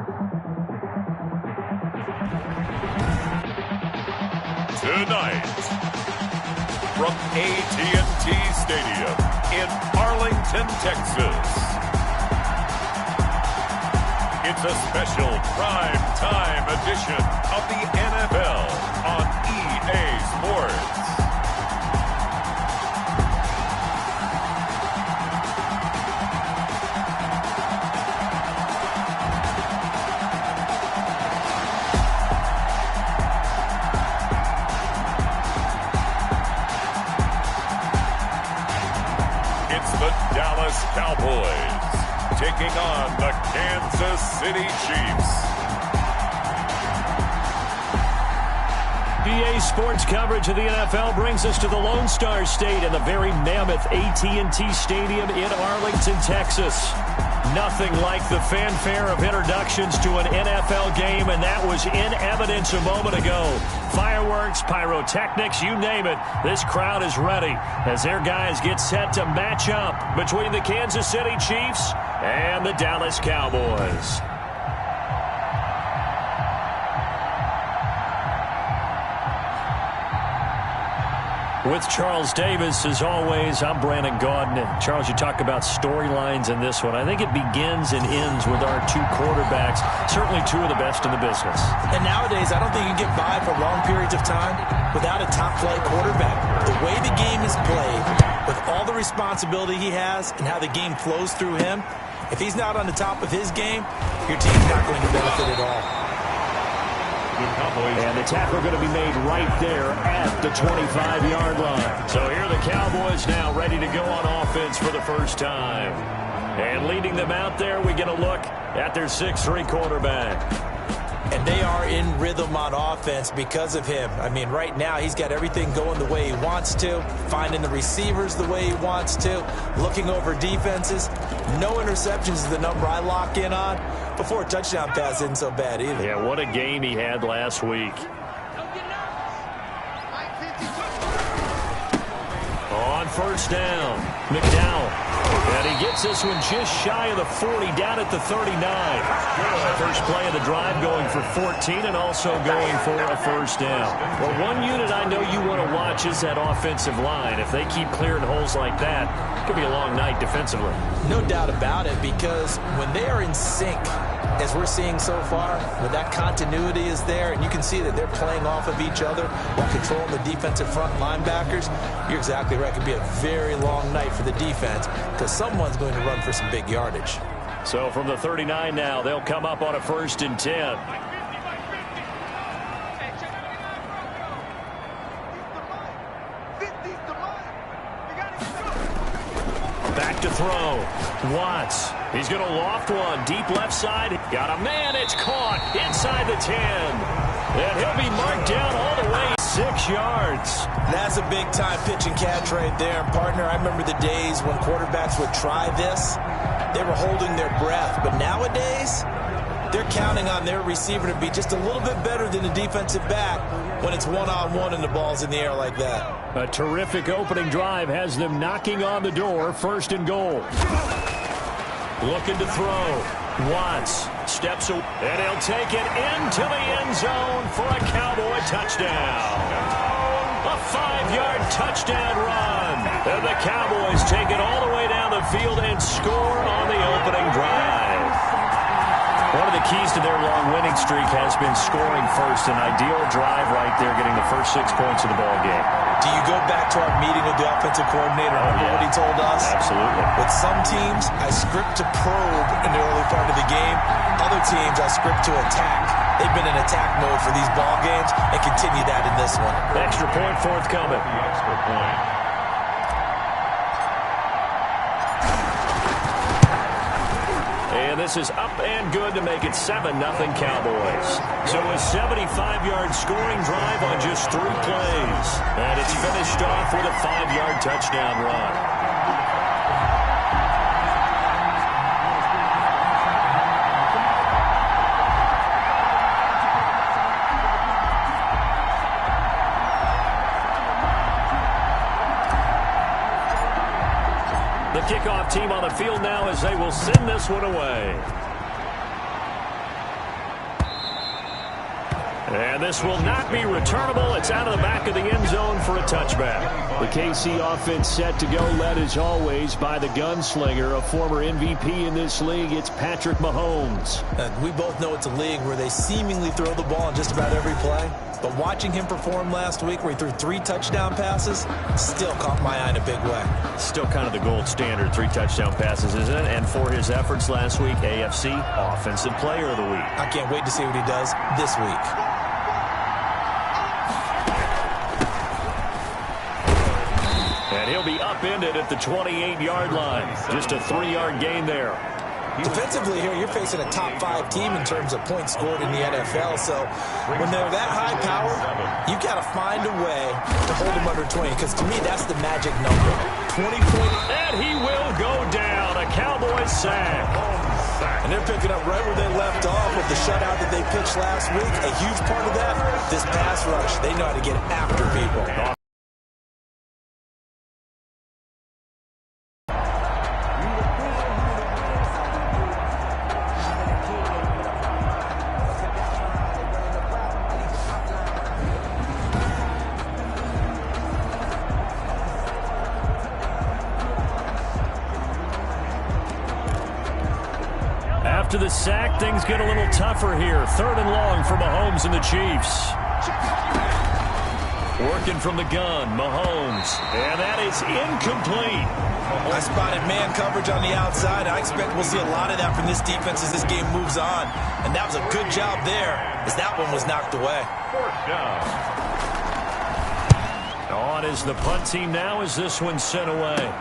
Tonight, from AT&T Stadium in Arlington, Texas, it's a special prime-time edition of the NFL on EA Sports. Cowboys taking on the Kansas City Chiefs. EA Sports coverage of the NFL brings us to the Lone Star State and the very mammoth AT&T Stadium in Arlington, Texas. Nothing like the fanfare of introductions to an NFL game, and that was in evidence a moment ago. Fireworks, pyrotechnics, you name it. This crowd is ready as their guys get set to match up between the Kansas City Chiefs and the Dallas Cowboys. With Charles Davis, as always, I'm Brandon Gaudin. Charles, you talk about storylines in this one. I think it begins and ends with our two quarterbacks, certainly two of the best in the business. And nowadays, I don't think you can get by for long periods of time without a top-flight quarterback. The way the game is played, with all the responsibility he has and how the game flows through him, if he's not on the top of his game, your team's not going to benefit at all. And the tackle going to be made right there at the 25-yard line. So here are the Cowboys now ready to go on offense for the first time. And leading them out there, we get a look at their 6'3" quarterback. And they are in rhythm on offense because of him. I mean, right now, he's got everything going the way he wants to, finding the receivers the way he wants to, looking over defenses. No interceptions is the number I lock in on. Before a touchdown pass isn't so bad either. Yeah, what a game he had last week. On first down, McDowell. And he gets this one just shy of the 40, down at the 39. First play of the drive going for 14 and also going for a first down. Well, one unit I know you want to watch is that offensive line. If they keep clearing holes like that, it could be a long night defensively. No doubt about it, because when they are in sync, as we're seeing so far, when that continuity is there, and you can see that they're playing off of each other while controlling the defensive front linebackers, you're exactly right. It could be a very long night for the defense because someone's going to run for some big yardage. So from the 39 now, they'll come up on a 1st and 10. Back to throw. Watts. He's going to loft one. Deep left side. Got a man. It's caught inside the 10. And he'll be marked down all the way 6 yards. That's a big-time pitch and catch right there. Partner, I remember the days when quarterbacks would try this. They were holding their breath. But nowadays, they're counting on their receiver to be just a little bit better than the defensive back when it's one-on-one and the ball's in the air like that. A terrific opening drive has them knocking on the door. 1st and goal. Looking to throw. Watts steps away, and he'll take it into the end zone for a Cowboy touchdown. A 5-yard touchdown run. And the Cowboys take it all the way down the field and score on the opening drive. One of the keys to their long winning streak has been scoring first. An ideal drive right there, getting the first 6 points of the ball game. Do you go back to our meeting with the offensive coordinator? Remember what he told us? Absolutely. With some teams, I script to probe in the early part of the game. Other teams, I script to attack. They've been in attack mode for these ball games and continue that in this one. Extra point forthcoming. The extra point. And this is up and good to make it 7-0 Cowboys. So a 75-yard scoring drive on just 3 plays. And it's finished off with a 5-yard touchdown run. The kickoff team on the field now as they will send this one away. And this will not be returnable. It's out of the back of the end zone for a touchback. The KC offense set to go, led as always by the gunslinger, a former MVP in this league. It's Patrick Mahomes. We both know it's a league where they seemingly throw the ball on just about every play. But watching him perform last week where he threw 3 touchdown passes still caught my eye in a big way. Still kind of the gold standard, 3 touchdown passes, isn't it? And for his efforts last week, AFC Offensive Player of the Week. I can't wait to see what he does this week. And he'll be upended at the 28-yard line. Just a 3-yard gain there. Defensively here, you're facing a top 5 team in terms of points scored in the NFL. So when they're that high power, you've got to find a way to hold them under 20. Because to me, that's the magic number. 20 points. And he will go down. A Cowboys sack. And they're picking up right where they left off with the shutout that they pitched last week. A huge part of that, this pass rush. They know how to get after people. After the sack, things get a little tougher here. 3rd and long for Mahomes and the Chiefs. Working from the gun, Mahomes. And that is incomplete. I spotted man coverage on the outside. I expect we'll see a lot of that from this defense as this game moves on. And that was a good job there as that one was knocked away. 4th down. On is the punt team now as this one's sent away.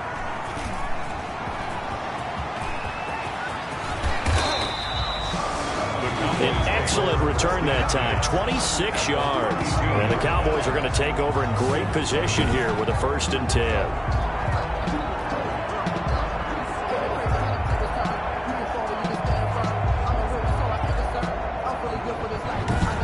An excellent return that time, 26 yards. And the Cowboys are going to take over in great position here with a 1st and 10.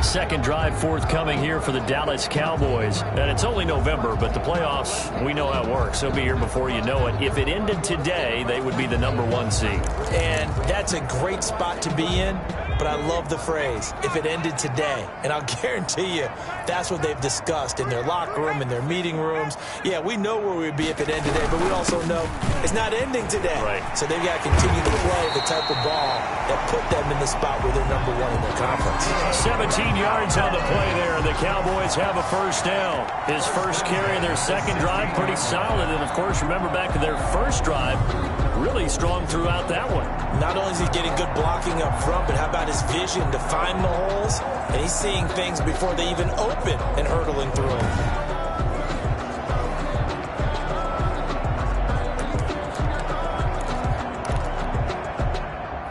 Second drive forthcoming here for the Dallas Cowboys. And it's only November, but the playoffs, we know how it works. They'll be here before you know it. If it ended today, they would be the #1 seed. And that's a great spot to be in. But I love the phrase, if it ended today. And I'll guarantee you, that's what they've discussed in their locker room, in their meeting rooms. Yeah, we know where we'd be if it ended today, but we also know it's not ending today. Right. So they've got to continue to play the type of ball that put them in the spot where they're #1 in their conference. 17 yards on the play there. The Cowboys have a 1st down. His first carry in their 2nd drive, pretty solid. And, of course, remember back to their 1st drive, really strong throughout that one. Not only is he getting good blocking up front, but how about his vision to find the holes? And he's seeing things before they even open and hurdling through them.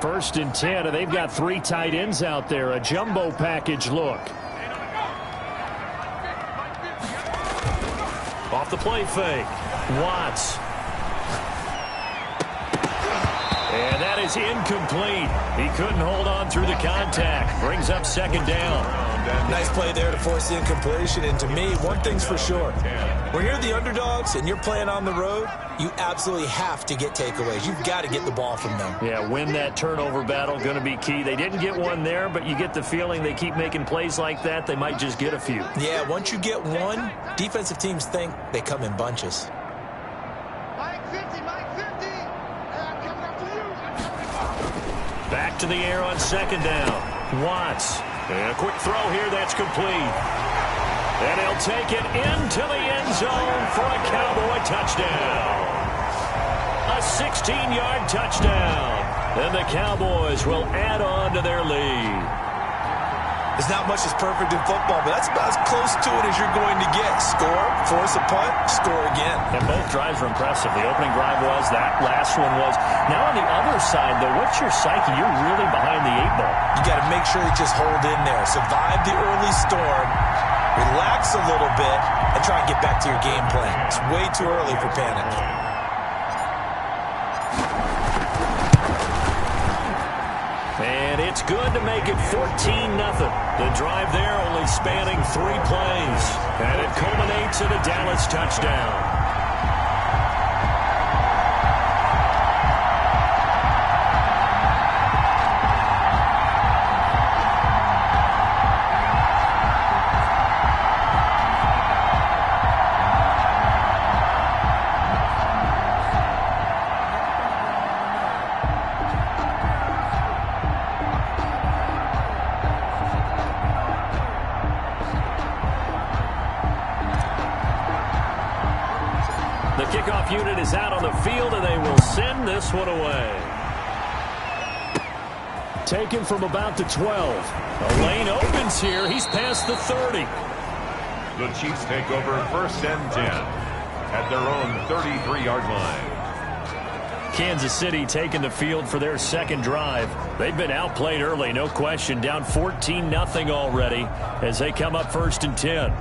First and 10, and they've got 3 tight ends out there. A jumbo package look. Off the play fake. Watts. And that is incomplete. He couldn't hold on through the contact. Brings up 2nd down. Nice play there to force the incompletion. And to me, one thing's for sure. When you're the underdogs and you're playing on the road, you absolutely have to get takeaways. You've got to get the ball from them. Yeah, win that turnover battle, going to be key. They didn't get one there, but you get the feeling they keep making plays like that, they might just get a few. Yeah, once you get one, defensive teams think they come in bunches. Back to the air on 2nd down. Watts. And a quick throw here that's complete. And he'll take it into the end zone for a Cowboy touchdown. A 16-yard touchdown. And the Cowboys will add on to their lead. There's not much that's perfect in football, but that's about as close to it as you're going to get. Score, force a punt, score again. And both drives were impressive. The opening drive was, that last one was. Now on the other side, though, what's your psyche? You're really behind the 8 ball. You got to make sure you just hold in there. Survive the early storm, relax a little bit, and try and get back to your game plan. It's way too early for panic. And it's good to make it 14-0. The drive there only spanning 3 plays. And it culminates in a Dallas touchdown. unit is out on the field, and they will send this one away. Taken from about the 12. The lane opens here. He's past the 30. The Chiefs take over 1st and 10 at their own 33-yard line. Kansas City taking the field for their second drive. They've been outplayed early, no question. Down 14-0 already as they come up 1st and 10.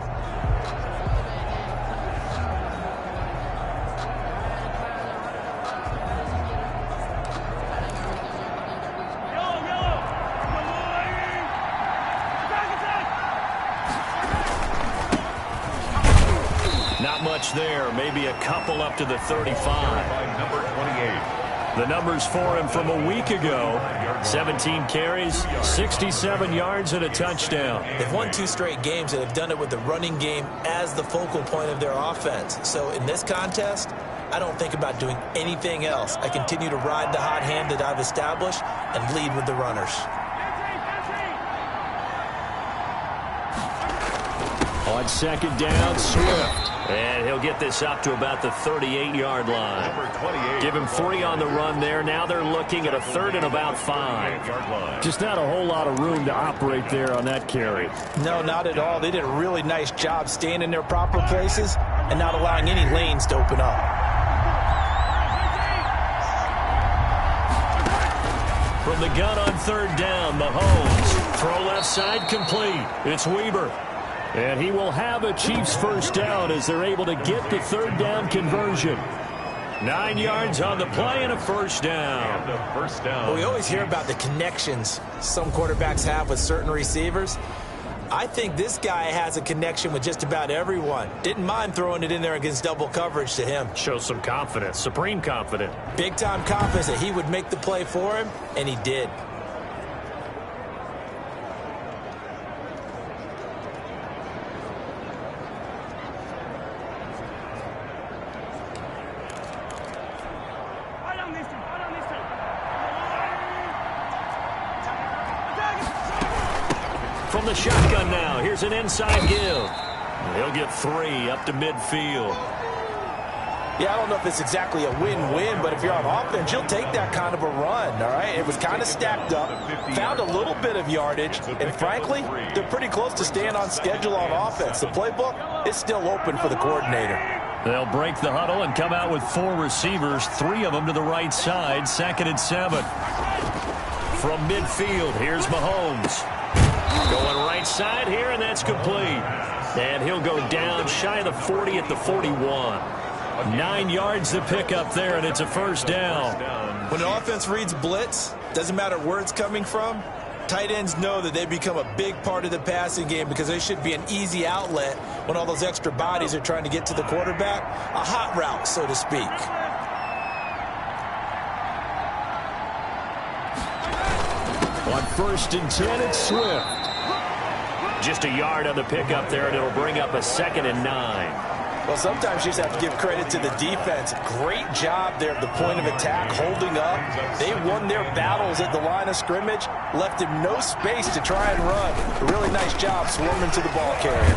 Not much there. Maybe a couple up to the 35. By number 28. The numbers for him from a week ago. 17 carries, 67 yards, and a touchdown. They've won 2 straight games, and they've done it with the running game as the focal point of their offense. So in this contest, I don't think about doing anything else. I continue to ride the hot hand that I've established and lead with the runners. On second down, Swift. And he'll get this up to about the 38-yard line. Give him 3 on the run there. Now they're looking at a 3rd and about 5. Just not a whole lot of room to operate there on that carry. No, not at all. They did a really nice job staying in their proper places and not allowing any lanes to open up. From the gun on 3rd down, Mahomes. Throw left side complete. It's Weber. And he will have a Chiefs first down as they're able to get the 3rd down conversion. 9 yards on the play and a first down. Well, we always hear about the connections some quarterbacks have with certain receivers. I think this guy has a connection with just about everyone. Didn't mind throwing it in there against double coverage to him. Shows some confidence, supreme confidence. Big-time confidence that he would make the play for him, and he did. From the shotgun now, here's an inside give. He'll get 3 up to midfield. Yeah, I don't know if it's exactly a win-win, but if you're on offense, you'll take that kind of a run, all right? It was kind of stacked up, found a little bit of yardage, and frankly, they're pretty close to staying on schedule on offense. The playbook is still open for the coordinator. They'll break the huddle and come out with 4 receivers, 3 of them to the right side, 2nd and 7. From midfield, here's Mahomes. Going right side here, and that's complete. And he'll go down shy of the 40 at the 41. 9 yards to pick up there, and it's a first down. When an offense reads blitz, doesn't matter where it's coming from, tight ends know that they become a big part of the passing game because they should be an easy outlet when all those extra bodies are trying to get to the quarterback. A hot route, so to speak. On 1st and 10, it's Swift. Just a yard on the pickup there, and it'll bring up a 2nd and 9. Well, sometimes you just have to give credit to the defense. Great job there at the point of attack, holding up. They won their battles at the line of scrimmage, left him no space to try and run. A really nice job swarming to the ball carrier.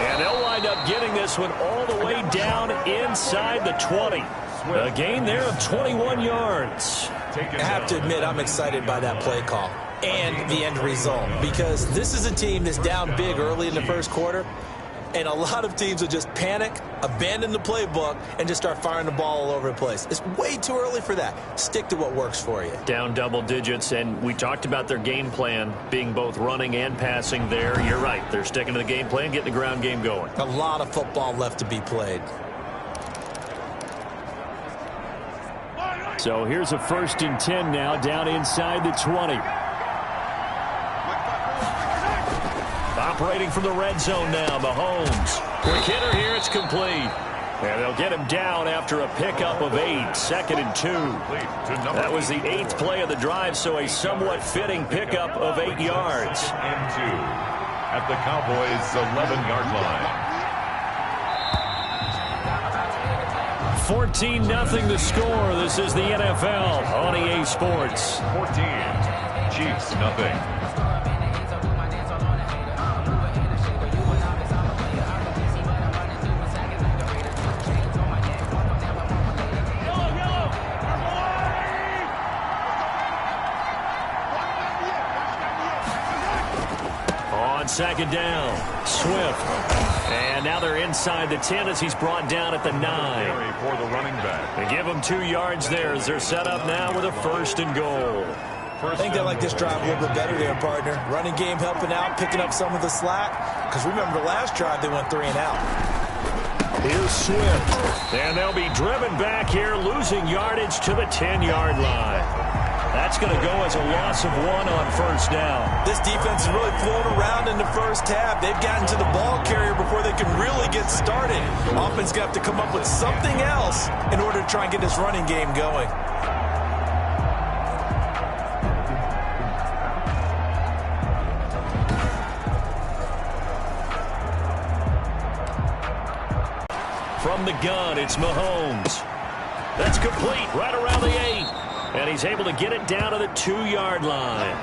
And they'll wind up getting this one all the way down inside the 20. A gain there of 21 yards. I have to admit, I'm excited by that play call and the end result because this is a team that's down big early in the first quarter, and a lot of teams will just panic, abandon the playbook, and just start firing the ball all over the place. It's way too early for that. Stick to what works for you. Down double digits, and we talked about their game plan being both running and passing there. You're right. They're sticking to the game plan, getting the ground game going. A lot of football left to be played. So here's a 1st and 10 now, down inside the 20. Operating from the red zone now, Mahomes. Quick hitter here, it's complete. And they'll get him down after a pickup of 8, 2nd and 2. That was the 8th play of the drive, so a somewhat fitting pickup of 8 yards. And 2 at the Cowboys' 11-yard line. 14-0 the score. This is the NFL on EA Sports. 14, Chiefs nothing. second down. Swift. And now they're inside the 10 as he's brought down at the 9. For the running back. They give him 2 yards there as they're set up now with a 1st and goal. I think they like this drive a little bit better there, partner. Running game helping out, picking up some of the slack. Because remember the last drive they went 3 and out. Here's Swift. And they'll be driven back here, losing yardage to the 10-yard line. That's going to go as a loss of 1 on 1st down. This defense is really flown around in the first half. They've gotten to the ball carrier before they can really get started. Offense going to have to come up with something else in order to try and get this running game going. From the gun, it's Mahomes. That's complete right around the 8. And he's able to get it down to the 2-yard line.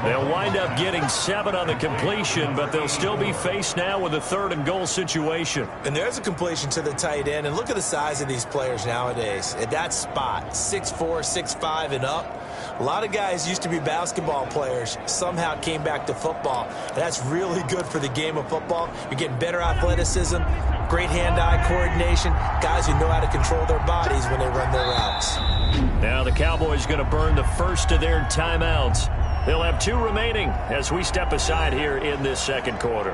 They'll wind up getting 7 on the completion, but they'll still be faced now with a 3rd and goal situation. And there's a completion to the tight end. And look at the size of these players nowadays. At that spot, 6'4", 6'5", and up. A lot of guys used to be basketball players, somehow came back to football. And that's really good for the game of football. You're getting better athleticism, great hand-eye coordination, guys who know how to control their bodies when they run their routes. Now the Cowboys going to burn the first of their timeouts. They'll have 2 remaining as we step aside here in this second quarter.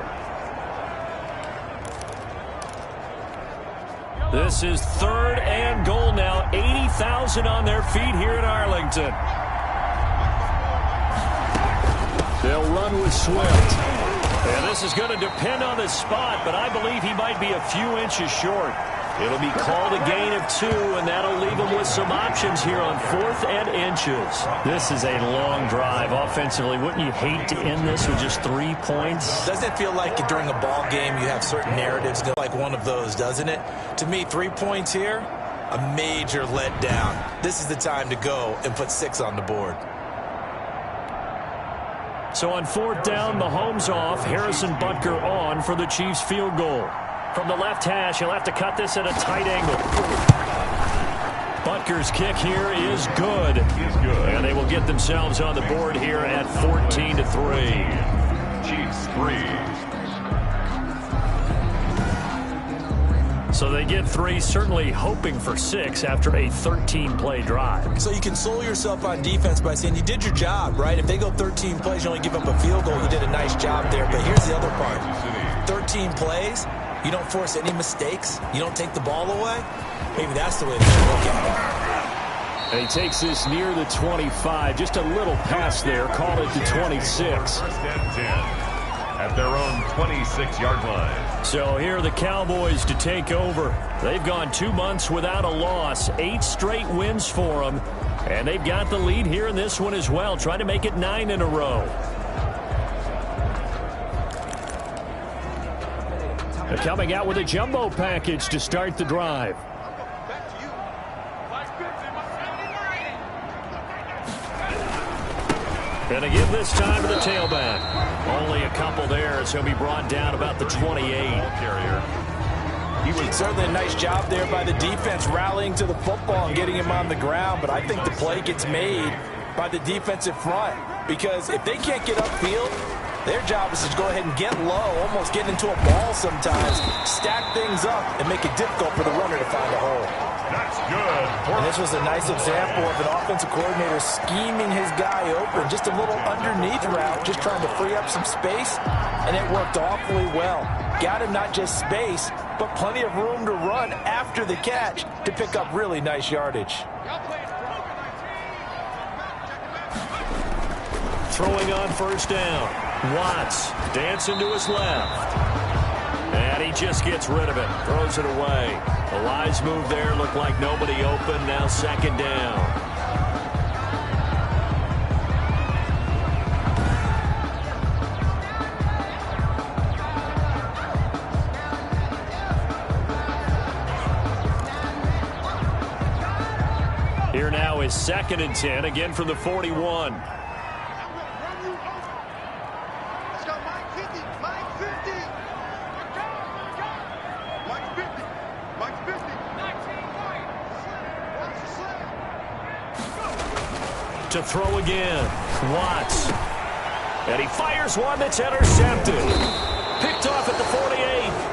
This is 3rd and goal now. 80,000 on their feet here in Arlington. They'll run with Swift. And this is going to depend on the spot, but I believe he might be a few inches short. It'll be called a gain of 2, and that'll leave him with some options here on 4th and inches. This is a long drive offensively. Wouldn't you hate to end this with just 3 points? Doesn't it feel like during a ball game you have certain narratives like one of those, doesn't it? To me, 3 points here, a major letdown. This is the time to go and put 6 on the board. So on 4th down, Mahomes off, Harrison Butker on for the Chiefs field goal. From the left hash, he'll have to cut this at a tight angle. Butker's kick here is good. And they will get themselves on the board here at 14-3. Chiefs 3. So they get 3, certainly hoping for 6 after a 13-play drive. So you console yourself on defense by saying you did your job, right? If they go 13 plays, you only give up a field goal, you did a nice job there. But here's the other part. 13 plays, you don't force any mistakes, you don't take the ball away. Maybe that's the way they should look at it. And he takes this near the 25. Just a little pass there. Call it the 26. 1st and 10. At their own 26-yard line. So here are the Cowboys to take over. They've gone 2 months without a loss. 8 straight wins for them. And they've got the lead here in this one as well, trying to make it 9 in a row. They're coming out with a jumbo package to start the drive. And again this time to the tailback. Only a couple there as he'll be brought down about the 28. He was certainly a nice job there by the defense rallying to the football and getting him on the ground. But I think the play gets made by the defensive front. Because if they can't get upfield, their job is to go ahead and get low, almost get into a ball sometimes, stack things up, and make it difficult for the runner to find a hole. That's good. And this was a nice example of an offensive coordinator scheming his guy open. Just a little underneath route, just trying to free up some space, and it worked awfully well. Got him not just space, but plenty of room to run after the catch to pick up really nice yardage. Throwing on 1st down. Watts dancing to his left. And he just gets rid of it. Throws it away. The Lions move there. Looked like nobody open. Now 2nd down. Here now is 2nd and 10. Again from the 41. To throw again. Watts. And he fires one that's intercepted. Picked off at the 48,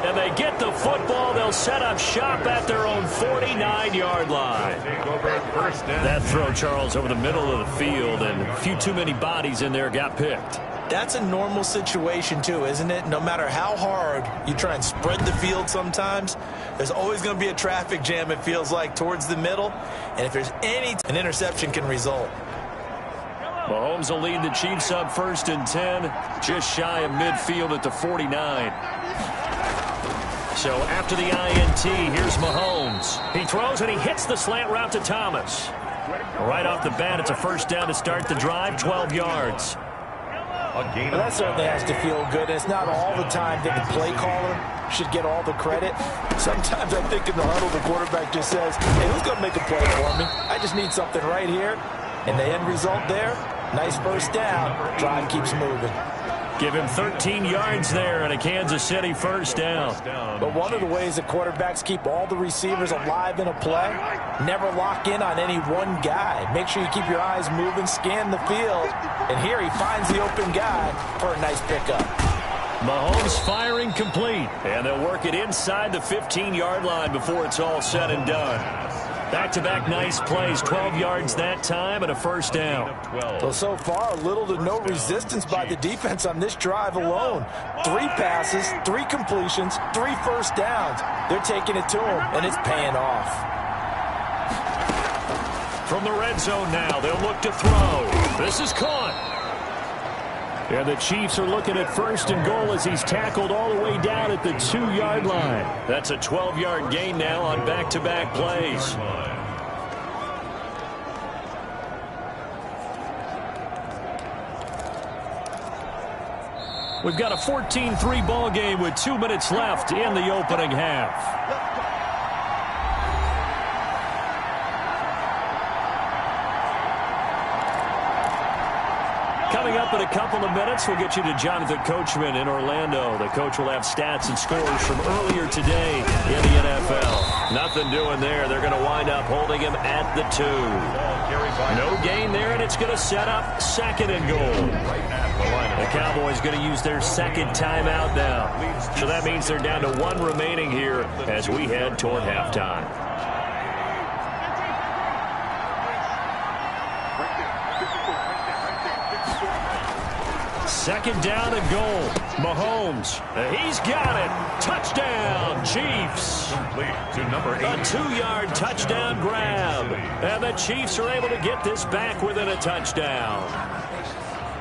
and they get the football. They'll set up shop at their own 49-yard line. That throw, Charles, over the middle of the field, and a few too many bodies in there got picked. That's a normal situation, too, isn't it? No matter how hard you try and spread the field sometimes, there's always going to be a traffic jam, it feels like, towards the middle. And if there's an interception can result. Mahomes will lead the Chiefs up 1st and 10, just shy of midfield at the 49. So after the INT, here's Mahomes. He throws and he hits the slant route to Thomas. Right off the bat, it's a first down to start the drive, 12 yards. Well, that certainly has to feel good. It's not all the time that the play caller should get all the credit. Sometimes I think in the huddle, the quarterback just says, hey, who's going to make a play for me? I just need something right here. And the end result there, nice first down. Drive keeps moving. Give him 13 yards there and a Kansas City first down. But one of the ways that quarterbacks keep all the receivers alive in a play, never lock in on any one guy. Make sure you keep your eyes moving, scan the field. And here he finds the open guy for a nice pickup. Mahomes firing complete. And they'll work it inside the 15-yard line before it's all said and done. Back-to-back nice plays, 12 yards that time and a first down. Well, so far, little to no resistance by the defense on this drive alone. 3 passes, 3 completions, 3 first downs. They're taking it to him, and it's paying off. From the red zone now, they'll look to throw. This is caught. And the Chiefs are looking at 1st and goal as he's tackled all the way down at the 2-yard line. That's a 12-yard gain now on back-to-back plays. We've got a 14-3 ball game with 2 minutes left in the opening half. Coming up in a couple of minutes, we'll get you to Jonathan Coachman in Orlando. The coach will have stats and scores from earlier today in the NFL. Nothing doing there. They're going to wind up holding him at the 2. No gain there, and it's going to set up 2nd and goal. The Cowboys going to use their 2nd timeout now. So that means they're down to 1 remaining here as we head toward halftime. Second down and goal. Mahomes. He's got it. Touchdown, Chiefs. To number 8. A 2-yard touchdown grab. And the Chiefs are able to get this back within a touchdown.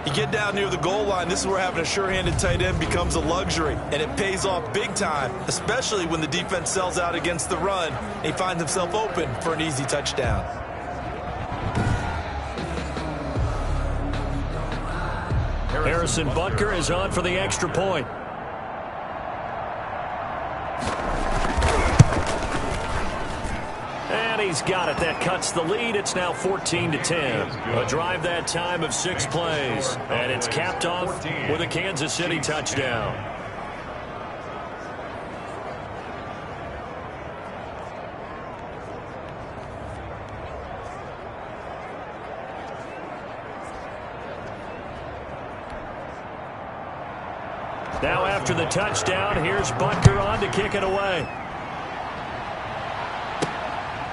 You get down near the goal line, this is where having a sure-handed tight end becomes a luxury. And it pays off big time, especially when the defense sells out against the run. And he finds himself open for an easy touchdown. Harrison Butker is on for the extra point. And he's got it. That cuts the lead. It's now 14-10. A drive that time of 6 plays. And it's capped off with a Kansas City touchdown. Now after the touchdown, here's Butker on to kick it away.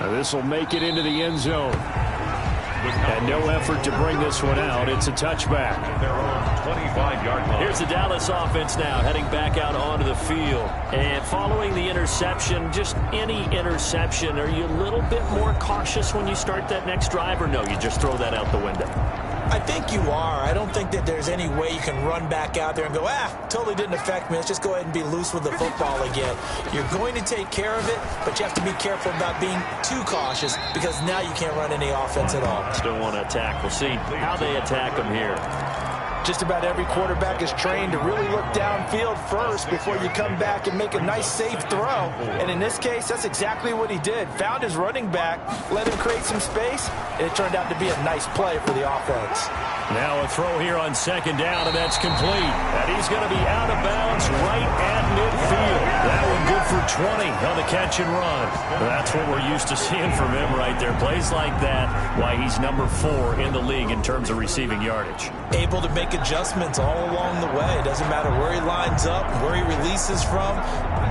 This will make it into the end zone. And no effort to bring this one out. It's a touchback. Their own 25-yard line. Here's the Dallas offense now heading back out onto the field. And following the interception, just any interception, are you a little bit more cautious when you start that next drive, or no, you just throw that out the window? I think you are. I don't think that there's any way you can run back out there and go, totally didn't affect me. Let's just go ahead and be loose with the football again. You're going to take care of it, but you have to be careful about being too cautious because now you can't run any offense at all. Still want to attack. We'll see how they attack them here. Just about every quarterback is trained to really look downfield first before you come back and make a nice, safe throw. And in this case, that's exactly what he did. Found his running back, let him create some space, and it turned out to be a nice play for the offense. Now a throw here on 2nd down, and that's complete. And he's going to be out of bounds right at midfield. That one good for 20 on the catch and run. That's what we're used to seeing from him right there. Plays like that, why he's number 4 in the league in terms of receiving yardage. Able to make adjustments all along the way. Doesn't matter where he lines up, where he releases from.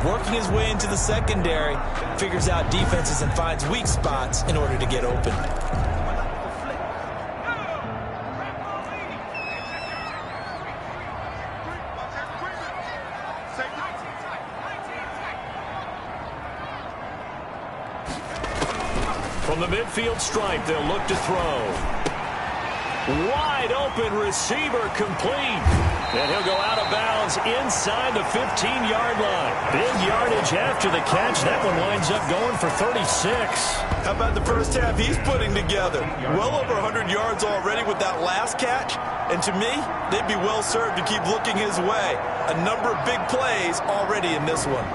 Working his way into the secondary, figures out defenses and finds weak spots in order to get open. From the midfield stripe, they'll look to throw. Wide open receiver complete. And he'll go out of bounds inside the 15-yard line. Big yardage after the catch. That one winds up going for 36. How about the first half he's putting together? Well over 100 yards already with that last catch. And to me, they'd be well served to keep looking his way. A number of big plays already in this one.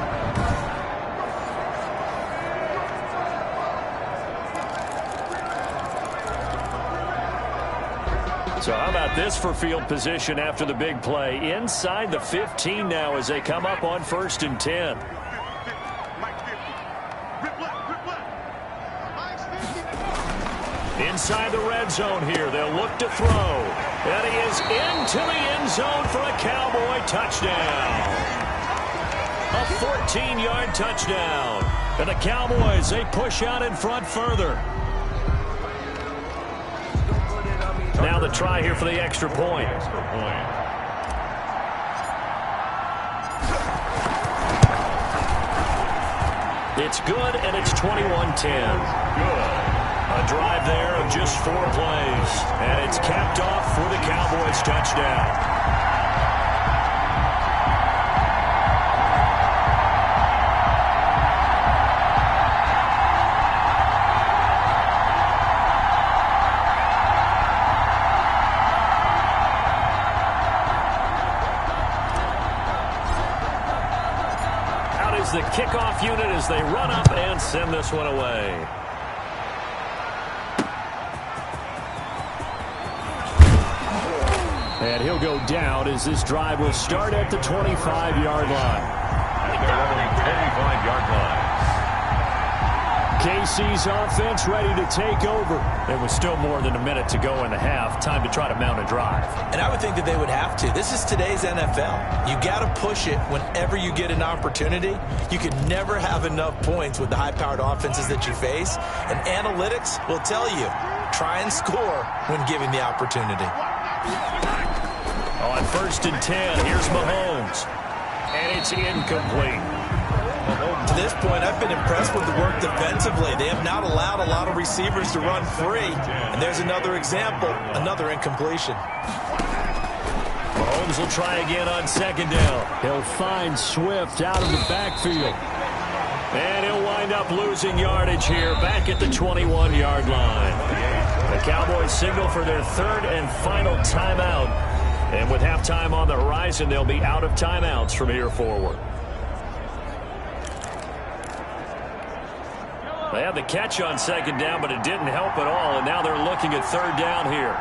So how about this for field position after the big play? Inside the 15 now as they come up on 1st and 10. Inside the red zone here, they'll look to throw. And he is into the end zone for a Cowboy touchdown. A 14-yard touchdown. And the Cowboys, they push out in front further. Now the try here for the extra point. It's good, and it's 21-10. Good. A drive there of just 4 plays. And it's capped off for the Cowboys touchdown. The kickoff unit as they run up and send this one away. And he'll go down as this drive will start at the 25-yard line. At their own 25-yard line. KC's offense ready to take over. There was still more than a minute to go in the half. Time to try to mount a drive. And I would think that they would have to. This is today's NFL. You got to push it whenever you get an opportunity. You can never have enough points with the high-powered offenses that you face. And analytics will tell you, try and score when given the opportunity. On 1st and 10, here's Mahomes. And it's incomplete. To this point, I've been impressed with the work defensively. They have not allowed a lot of receivers to run free. And there's another example, another incompletion. Mahomes will try again on 2nd down. He'll find Swift out of the backfield. And he'll wind up losing yardage here back at the 21-yard line. The Cowboys signal for their 3rd and final timeout. And with halftime on the horizon, they'll be out of timeouts from here forward. They had the catch on 2nd down, but it didn't help at all, and now they're looking at 3rd down here.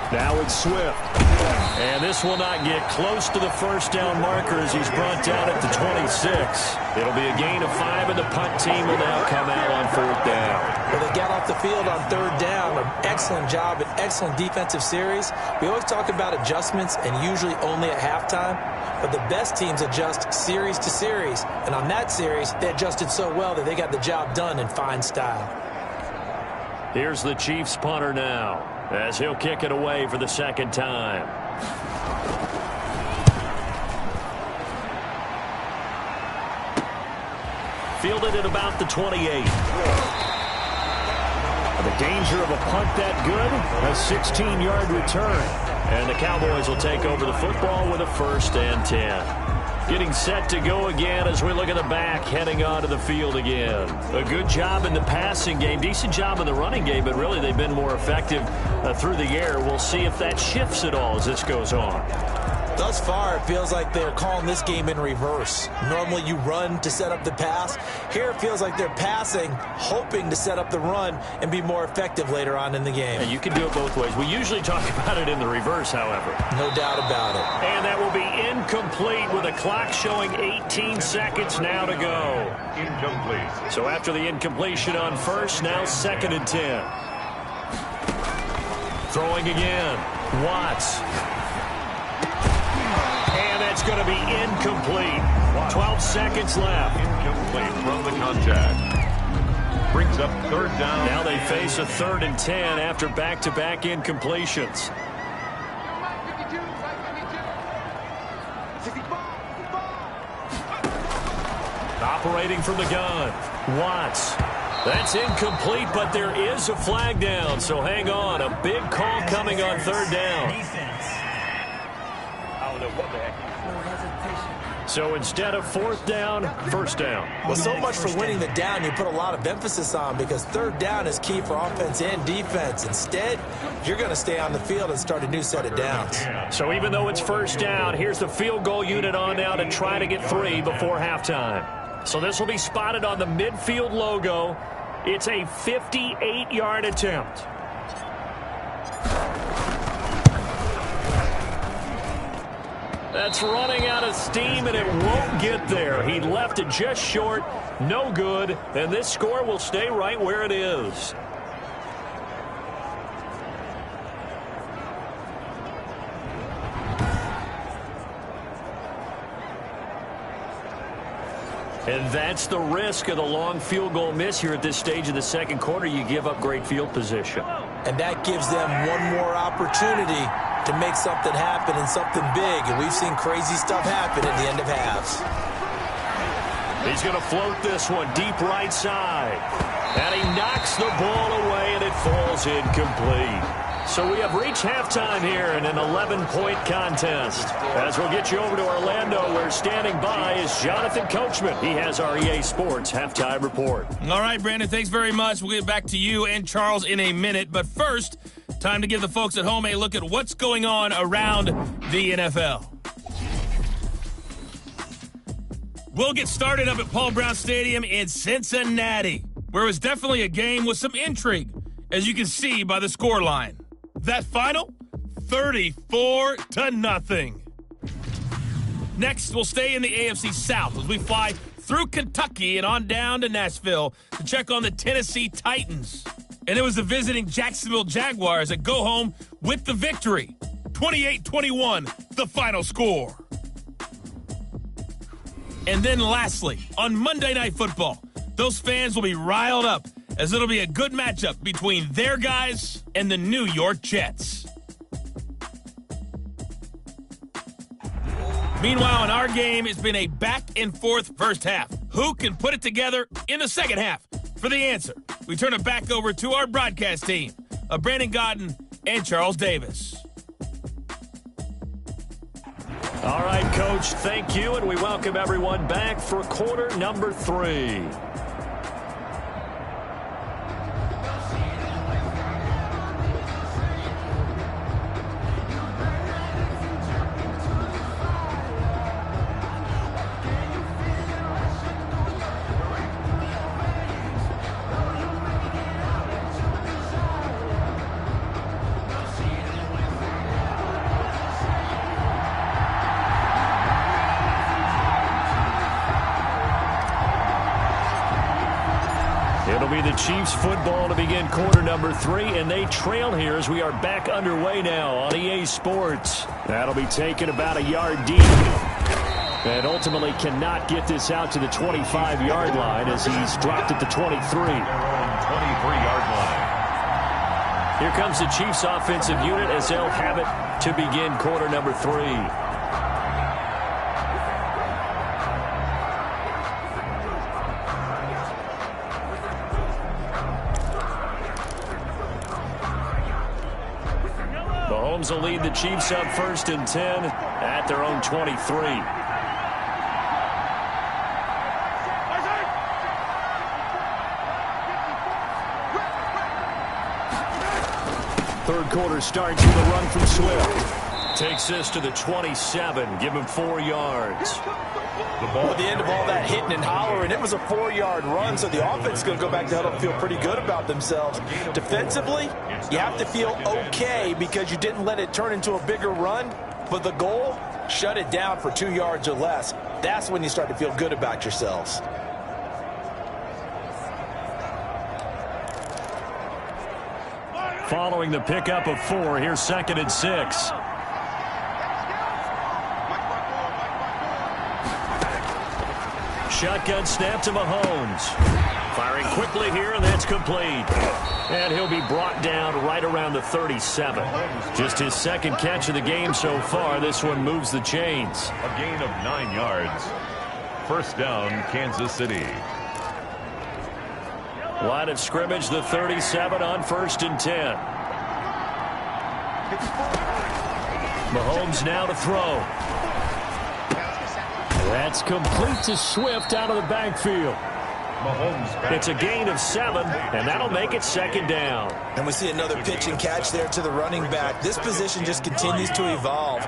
Now it's Swift. And this will not get close to the 1st down marker as he's brought down at the 26. It'll be a gain of 5, and the punt team will now come out on 4th down. Well, they got off the field on 3rd down. An excellent job, an excellent defensive series. We always talk about adjustments and usually only at halftime. But the best teams adjust series to series. And on that series, they adjusted so well that they got the job done in fine style. Here's the Chiefs punter now as he'll kick it away for the 2nd time. Fielded at about the 28. The danger of a punt that good, a 16-yard return. And the Cowboys will take over the football with a 1st and 10. Getting set to go again as we look at the back heading onto the field again. A good job in the passing game, decent job in the running game, but really they've been more effective through the air. We'll see if that shifts at all as this goes on. Thus far, it feels like they're calling this game in reverse. Normally you run to set up the pass. Here it feels like they're passing, hoping to set up the run and be more effective later on in the game. And you can do it both ways. We usually talk about it in the reverse, however. No doubt about it. And that will be incomplete with a clock showing 18 seconds now to go. Incomplete. So after the incompletion on first, now 2nd and 10. Throwing again. Watts. And that's going to be incomplete. 12 seconds left. Incomplete from the contact. Brings up 3rd down. Now they face a 3rd and 10 after back-to-back incompletions. Operating from the gun. Watts. That's incomplete, but there is a flag down, so hang on. A big call coming on 3rd down. So instead of 4th down, 1st down. Well, so much for winning the down you put a lot of emphasis on, because 3rd down is key for offense and defense. Instead, you're going to stay on the field and start a new set of downs. So even though it's 1st down, here's the field goal unit on now to try to get 3 before halftime. So this will be spotted on the midfield logo. It's a 58-yard attempt. That's running out of steam, and it won't get there. He left it just short, no good, and this score will stay right where it is. And that's the risk of the long field goal miss here at this stage of the 2nd quarter. You give up great field position. And that gives them one more opportunity to make something happen and something big. And we've seen crazy stuff happen at the end of halves. He's going to float this one deep right side. And he knocks the ball away, and it falls incomplete. So we have reached halftime here in an 11-point contest. As we'll get you over to Orlando, where standing by is Jonathan Coachman. He has our EA Sports halftime report. All right, Brandon, thanks very much. We'll get back to you and Charles in a minute. But first, time to give the folks at home a look at what's going on around the NFL. We'll get started up at Paul Brown Stadium in Cincinnati, where it was definitely a game with some intrigue, as you can see by the scoreline. That final, 34-0. Next, we'll stay in the AFC South as we fly through Kentucky and on down to Nashville to check on the Tennessee Titans. And it was the visiting Jacksonville Jaguars that go home with the victory. 28-21, the final score. And then lastly, on Monday Night Football, those fans will be riled up, as it'll be a good matchup between their guys and the New York Jets. Meanwhile, in our game, it's been a back-and-forth first half. Who can put it together in the second half? For the answer, we turn it back over to our broadcast team of Brandon Godden and Charles Davis. All right, Coach, thank you, and we welcome everyone back for quarter number 3. It'll be the Chiefs football to begin quarter number 3, and they trail here as we are back underway now on EA Sports. That'll be taken about a yard deep, and ultimately cannot get this out to the 25-yard line as he's dropped at the 23. 23-yard line. Here comes the Chiefs offensive unit as they'll have it to begin quarter number 3. Mahomes will lead the Chiefs up 1st and 10 at their own 23. Third quarter starts with a run from Swift. Takes this to the 27. Give him 4 yards. The ball At the end of all that hitting and hollering, it was a 4-yard run, so the offense is going to go back to huddle and feel pretty good about themselves. Defensively, you have to feel okay because you didn't let it turn into a bigger run, but the goal, shut it down for 2 yards or less. That's when you start to feel good about yourselves. Following the pickup of 4, here's 2nd and 6. Shotgun snap to Mahomes. Firing quickly here, and that's complete. And he'll be brought down right around the 37. Just his 2nd catch of the game so far. This one moves the chains. A gain of 9 yards. First down, Kansas City. Line of scrimmage, the 37 on 1st and 10. Mahomes now to throw. That's complete to Swift out of the backfield. Mahomes. It's a gain of 7, and that'll make it 2nd down. And we see another pitch and catch there to the running back. This position just continues to evolve.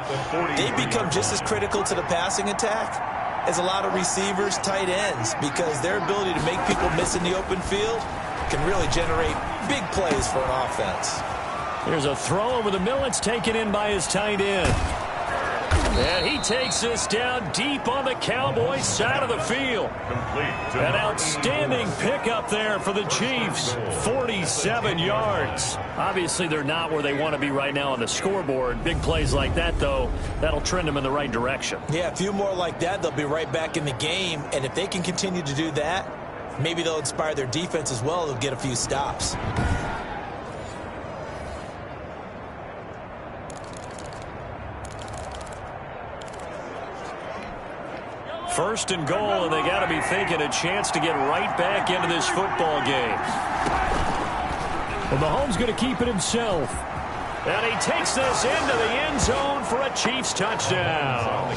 They become just as critical to the passing attack as a lot of receivers, tight ends, because their ability to make people miss in the open field can really generate big plays for an offense. Here's a throw over the middle. It's taken in by his tight end. And he takes this down deep on the Cowboys side of the field. An outstanding pickup there for the Chiefs. 47 yards. Obviously, they're not where they want to be right now on the scoreboard. Big plays like that, though, that'll trend them in the right direction. Yeah, a few more like that, they'll be right back in the game. And if they can continue to do that, maybe they'll inspire their defense as well. They'll get a few stops. First and goal, and they got to be thinking a chance to get right back into this football game. And Mahomes going to keep it himself. And he takes this into the end zone for a Chiefs touchdown.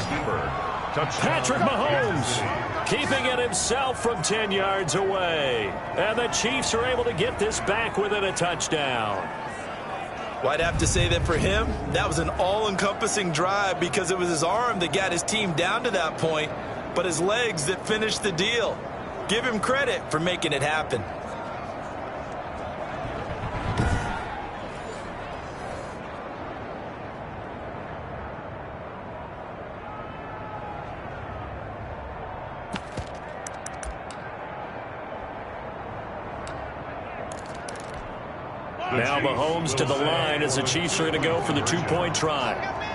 Patrick Mahomes keeping it himself from 10 yards away. And the Chiefs are able to get this back within a touchdown. Well, I'd have to say that for him, that was an all-encompassing drive because it was his arm that got his team down to that point, but his legs that finished the deal. Give him credit for making it happen. Now Mahomes to the line as the Chiefs are going to go for the 2-point try.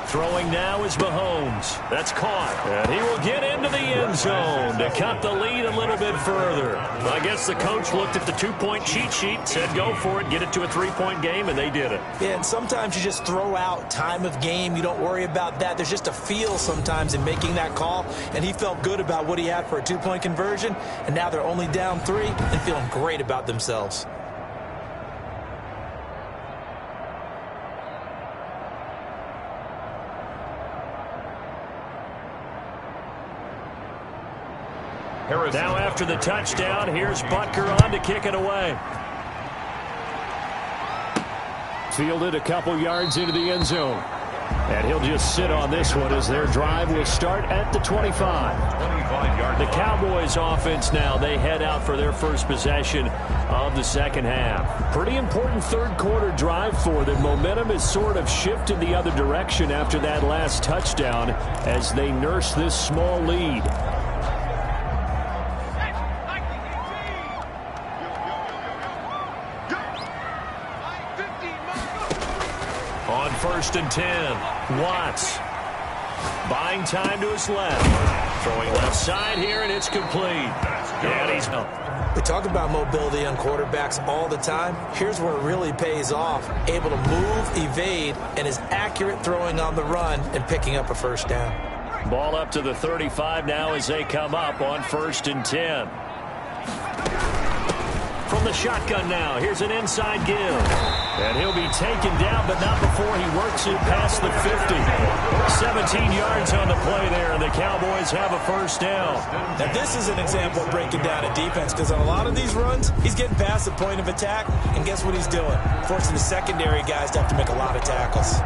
Throwing now is Mahomes. That's caught. And he will get into the end zone to cut the lead a little bit further. I guess the coach looked at the 2-point cheat sheet, said go for it, get it to a 3-point game, and they did it. Yeah, and sometimes you just throw out time of game. You don't worry about that. There's just a feel sometimes in making that call, and he felt good about what he had for a 2-point conversion, and now they're only down 3 and feeling great about themselves. Now after the touchdown, here's Butker on to kick it away. Fielded a couple yards into the end zone. And he'll just sit on this one as their drive will start at the 25. The Cowboys offense now, they head out for their first possession of the second half. Pretty important third quarter drive for them. Momentum has sort of shifted the other direction after that last touchdown as they nurse this small lead. On 1st and 10, Watts buying time to his left. Throwing left side here, and it's complete. And he's up. We talk about mobility on quarterbacks all the time. Here's where it really pays off. Able to move, evade, and is accurate throwing on the run and picking up a first down. Ball up to the 35 now as they come up on 1st and 10. from the shotgun now. Here's an inside give. And he'll be taken down, but not before he works it past the 50. 17 yards on the play there, and the Cowboys have a first down. Now, this is an example of breaking down a defense, because on a lot of these runs, he's getting past the point of attack, and guess what he's doing? Forcing the secondary guys to have to make a lot of tackles.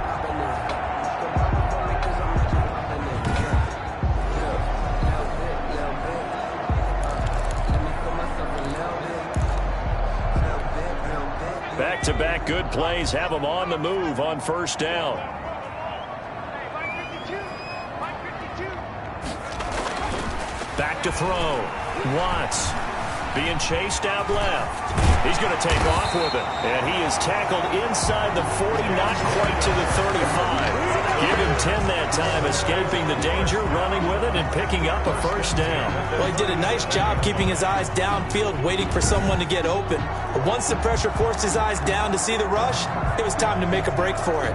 Back-to-back good plays have them on the move on first down. Back to throw. Watts being chased out left. He's going to take off with it. And he is tackled inside the 40, not quite to the 35. Give him 10 that time, escaping the danger, running with it, and picking up a first down. Well, he did a nice job keeping his eyes downfield, waiting for someone to get open. But once the pressure forced his eyes down to see the rush, it was time to make a break for it.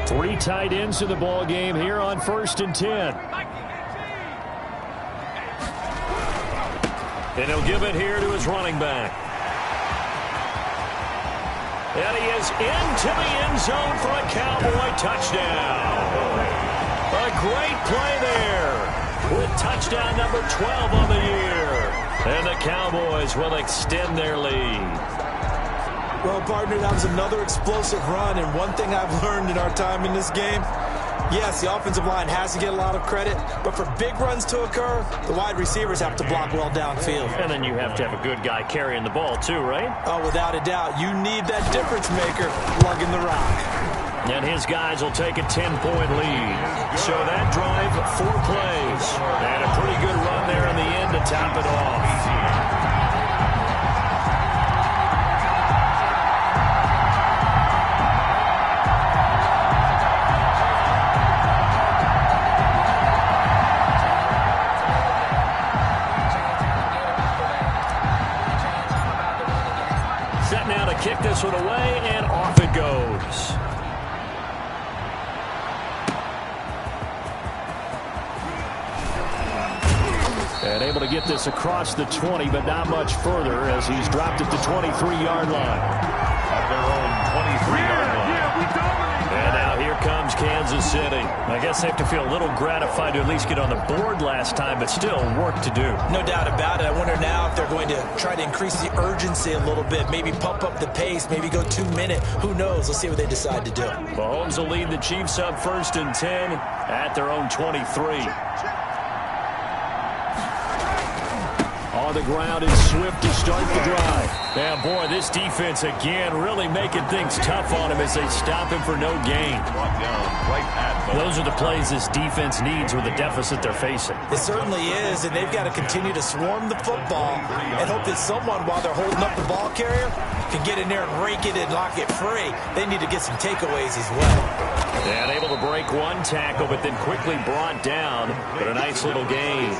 Three tight ends in the ball game here on 1st and 10. And he'll give it here to his running back. And he is into the end zone for a Cowboy touchdown. A great play there with touchdown number 12 on the year. And the Cowboys will extend their lead. Well, partner, that was another explosive run, and one thing I've learned in our time in this game, yes, the offensive line has to get a lot of credit, but for big runs to occur, the wide receivers have to block well downfield. And then you have to have a good guy carrying the ball too, right? Oh, without a doubt. You need that difference maker lugging the rock. And his guys will take a 10-point lead. So that drive, 4 plays. And a pretty good run there in the end to top it off. Kick this one away, and off it goes. And able to get this across the 20, but not much further as he's dropped it to 23-yard line. At their own 23-yard line. And now here comes Kansas City. I guess they have to feel a little gratified to at least get on the board last time, but still work to do. No doubt about it. I wonder now if they're going to try to increase the urgency a little bit, maybe pump up the pace, maybe go 2-minute. Who knows? Let's see what they decide to do. Mahomes will lead the Chiefs up 1st and 10 at their own 23. On the ground is Swift to start the drive. Yeah, boy, this defense again really making things tough on him as they stop him for no gain. Those are the plays this defense needs with the deficit they're facing. It certainly is, and they've got to continue to swarm the football and hope that someone, while they're holding up the ball carrier, can get in there and rake it and lock it free. They need to get some takeaways as well. And able to break one tackle, but then quickly brought down. But a nice little gain.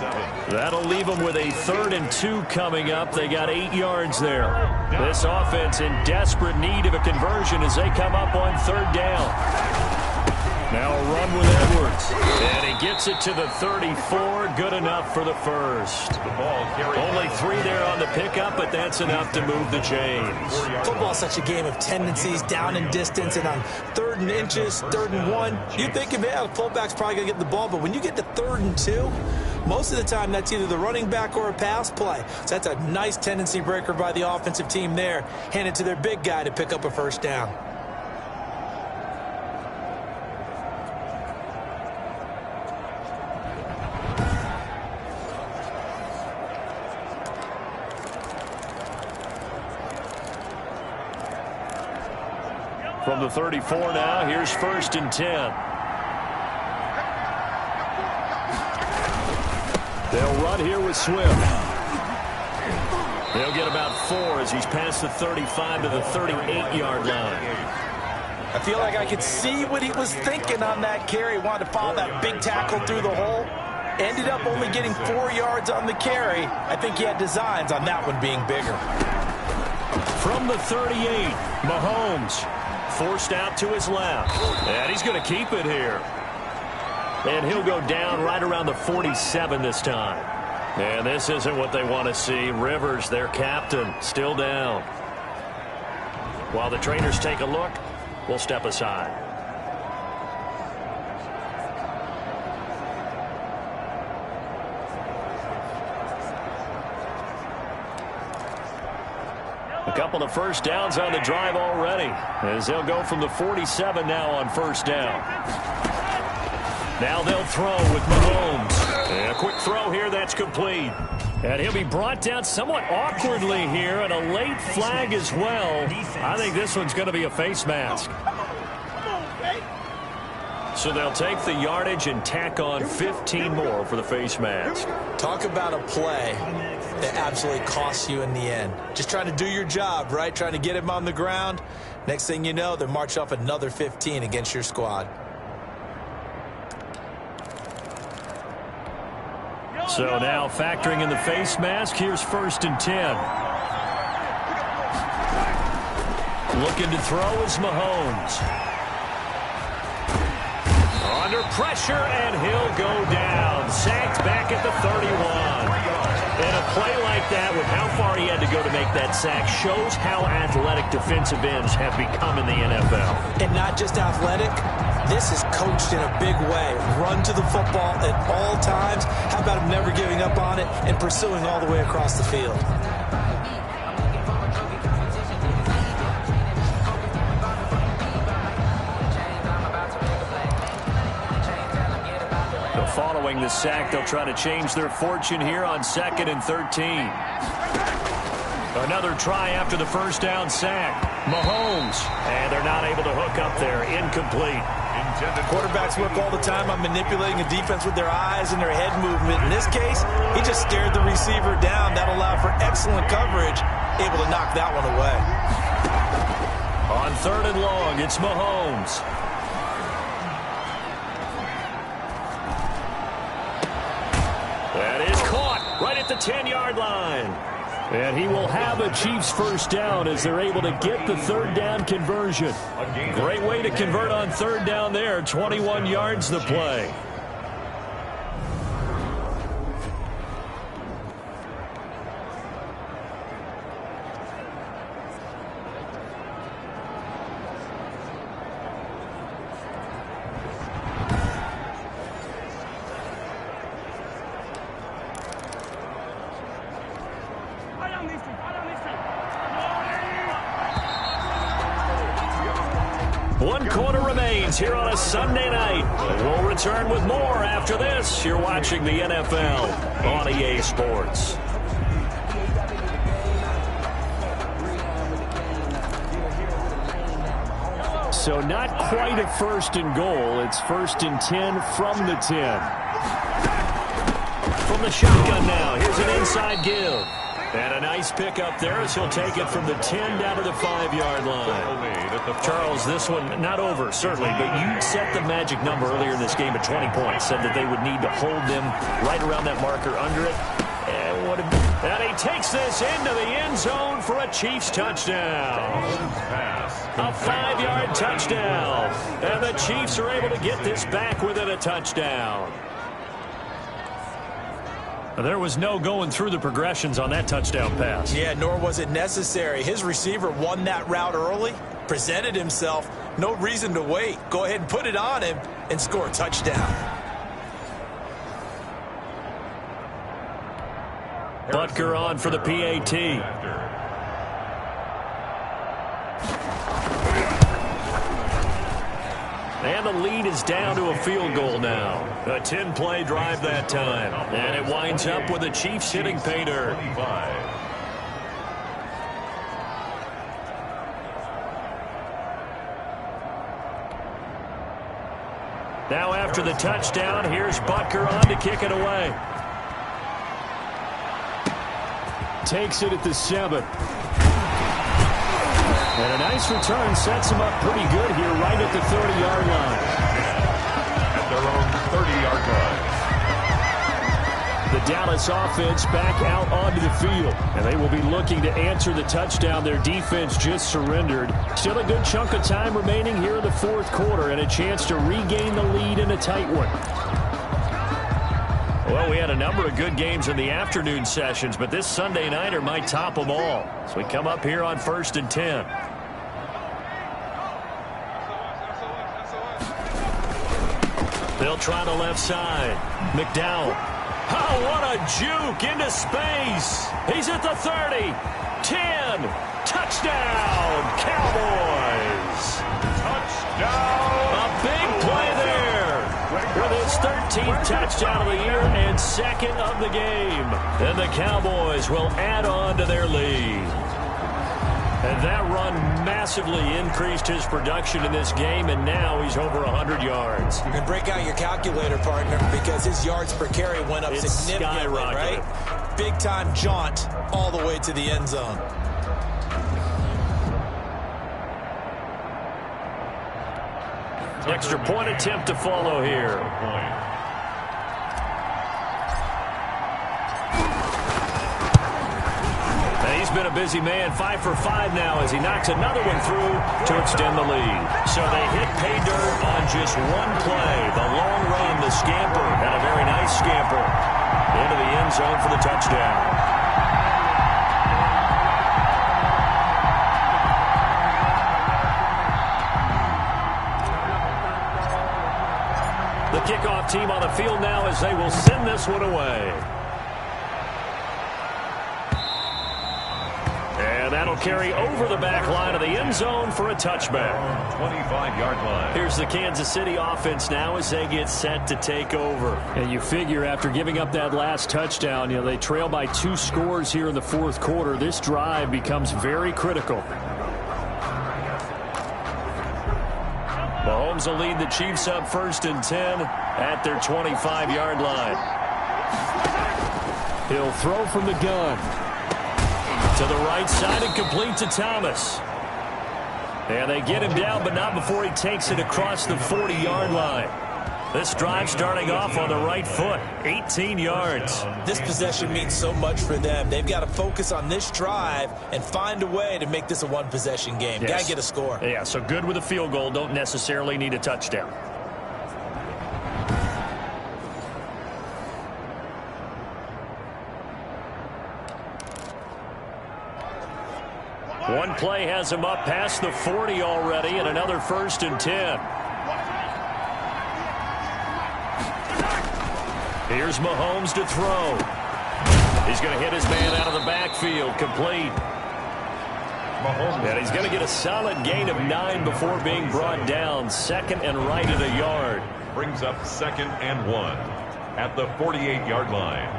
That'll leave them with a 3rd and 2 coming up. They got 8 yards there. This offense in desperate need of a conversion as they come up on 3rd down. Now a run with Edwards. And he gets it to the 34. Good enough for the first. Only 3 there on the pickup, but that's enough to move the chains. Football is such a game of tendencies, down and distance, and on 3rd and inches, 3rd and 1, you think, yeah, the fullback's probably going to get the ball, but when you get to 3rd and 2, most of the time that's either the running back or a pass play. So that's a nice tendency breaker by the offensive team there. Hand it to their big guy to pick up a first down. From the 34 now, here's 1st and 10. They'll run here with Swift. They'll get about 4 as he's past the 35 to the 38-yard line. I feel like I could see what he was thinking on that carry. Wanted to follow that big tackle through the hole. Ended up only getting 4 yards on the carry. I think he had designs on that one being bigger. From the 38, Mahomes forced out to his left. And he's going to keep it here. And he'll go down right around the 47 this time. And this isn't what they want to see. Rivers, their captain, still down. While the trainers take a look, we'll step aside. A couple of first downs on the drive already, as they'll go from the 47 now on first down. Now they'll throw with Mahomes. And a quick throw here that's complete. And he'll be brought down somewhat awkwardly here, and a late flag as well. I think this one's going to be a face mask. So they'll take the yardage and tack on 15 more for the face mask. Talk about a play that absolutely costs you in the end. Just trying to do your job, right? Trying to get him on the ground. Next thing you know, they march off another 15 against your squad. So now factoring in the face mask, here's 1st and 10. Looking to throw is Mahomes. Under pressure, and he'll go down. Sacked back at the 31. And a play like that, with how far he had to go to make that sack, shows how athletic defensive ends have become in the NFL. And not just athletic, this is coached in a big way. Run to the football at all times. How about him never giving up on it and pursuing all the way across the field? Following the sack, they'll try to change their fortune here on 2nd and 13. Another try after the first down sack. Mahomes. And they're not able to hook up there. Incomplete. Quarterbacks work all the time on manipulating a defense with their eyes and their head movement. In this case, he just stared the receiver down. That allowed for excellent coverage. Able to knock that one away. On 3rd and long, it's Mahomes. That is caught right at the 10-yard line. And he will have a Chiefs first down as they're able to get the 3rd down conversion. Great way to convert on 3rd down there. 21 yards the play. One quarter remains here on a Sunday night. We'll return with more after this. You're watching the NFL on EA Sports. So not quite a 1st and goal. It's 1st and 10 from the 10. From the shotgun now. Here's an inside give. And a nice pick up there as he'll take it from the 10 down to the 5-yard line. Charles, this one not over, certainly, but you set the magic number earlier in this game at 20 points. Said that they would need to hold them right around that marker under it. And he takes this into the end zone for a Chiefs touchdown. A 5-yard touchdown. And the Chiefs are able to get this back within a touchdown. There was no going through the progressions on that touchdown pass. Yeah, nor was it necessary. His receiver won that route early, presented himself. No reason to wait. Go ahead and put it on him and score a touchdown. Butker on for the PAT. And the lead is down to a field goal now. A 10-play drive that time. And it winds up with the Chiefs hitting pay dirt. Now after the touchdown, here's Butker on to kick it away. Takes it at the 7. And a nice return sets him up pretty good here right at the 30-yard line. At their own 30-yard line. The Dallas offense back out onto the field. And they will be looking to answer the touchdown their defense just surrendered. Still a good chunk of time remaining here in the fourth quarter and a chance to regain the lead in a tight one. Well, we had a number of good games in the afternoon sessions, but this Sunday nighter might top them all. So we come up here on 1st and 10. They'll try the left side. McDowell. Oh, what a juke into space. He's at the 30. 10. Touchdown, Cowboys. Touchdown. A big play there. With his 13th touchdown of the year and second of the game. And the Cowboys will add on to their lead. And that run massively increased his production in this game, and now he's over 100 yards. You can break out your calculator, partner, because his yards per carry went up significantly, right? Big-time jaunt all the way to the end zone. Extra point attempt to follow here. He's been a busy man, 5 for 5 now as he knocks another one through to extend the lead. So they hit pay dirt on just one play. The long run, the scamper, and a very nice scamper into the end zone for the touchdown. The kickoff team on the field now as they will send this one away. And that'll carry over the back line of the end zone for a touchback. 25-yard line. Here's the Kansas City offense now as they get set to take over. And you figure after giving up that last touchdown, they trail by 2 scores here in the fourth quarter. This drive becomes very critical. Mahomes will lead the Chiefs up 1st and 10 at their 25-yard line. He'll throw from the gun. To the right side and complete to Thomas. And they get him down, but not before he takes it across the 40-yard line. This drive starting off on the right foot, 18 yards. This possession means so much for them. They've got to focus on this drive and find a way to make this a one-possession game. Yes. Got to get a score. Yeah, so good with a field goal. Don't necessarily need a touchdown. One play has him up past the 40 already, and another 1st and 10. Here's Mahomes to throw. He's going to hit his man out of the backfield, complete. And he's going to get a solid gain of 9 before being brought down. 2nd and right at a yard. Brings up 2nd and 1 at the 48-yard line.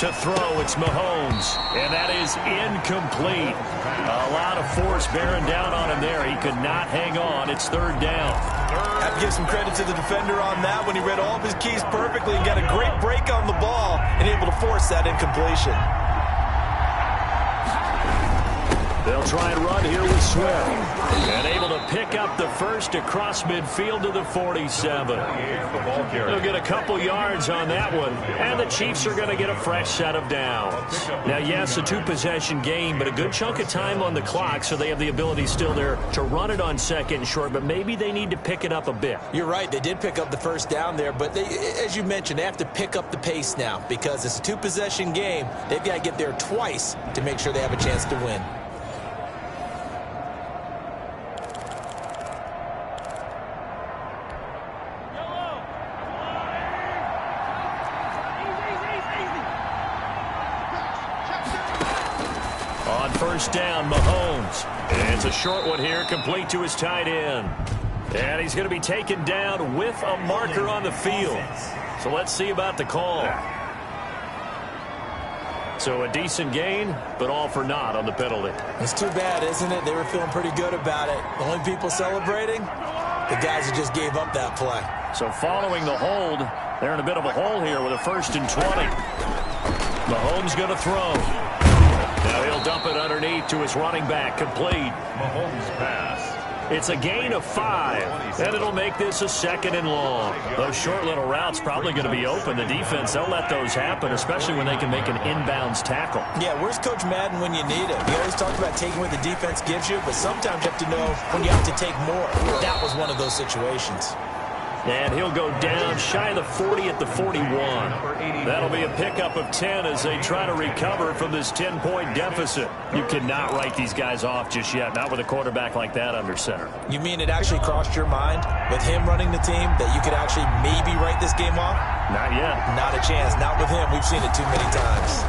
To throw, it's Mahomes, and that is incomplete. A lot of force bearing down on him there. He could not hang on. It's 3rd down. Have to give some credit to the defender on that when he read all of his keys perfectly and got a great break on the ball and able to force that incompletion. They'll try and run here with Swift. And able to pick up the first across midfield to the 47. They'll get a couple yards on that one. And the Chiefs are going to get a fresh set of downs. Now, yes, a 2-possession game, but a good chunk of time on the clock, so they have the ability still there to run it on 2nd and short, but maybe they need to pick it up a bit. You're right. They did pick up the first down there, but they, as you mentioned, they have to pick up the pace now because it's a 2-possession game. They've got to get there twice to make sure they have a chance to win. On 1st down, Mahomes. And it's a short one here, complete to his tight end. And he's going to be taken down with a marker on the field. So let's see about the call. So a decent gain, but all for naught on the penalty. It's too bad, isn't it? They were feeling pretty good about it. The only people celebrating, the guys who just gave up that play. So following the hold, They're in a bit of a hole here with a 1st and 20. Mahomes going to throw. Now he'll dump it underneath to his running back. Complete. Mahomes pass. It's a gain of 5, and it'll make this a 2nd and long. Those short little routes probably going to be open. The defense, they'll let those happen, especially when they can make an inbounds tackle. Yeah, where's Coach Madden when you need him? He always talks about taking what the defense gives you, but sometimes you have to know when you have to take more. That was one of those situations. And he'll go down shy of the 40 at the 41. That'll be a pickup of 10 as they try to recover from this 10-point deficit. You cannot write these guys off just yet, not with a quarterback like that under center. You mean it actually crossed your mind with him running the team that you could actually maybe write this game off? Not yet. Not a chance. Not with him. We've seen it too many times.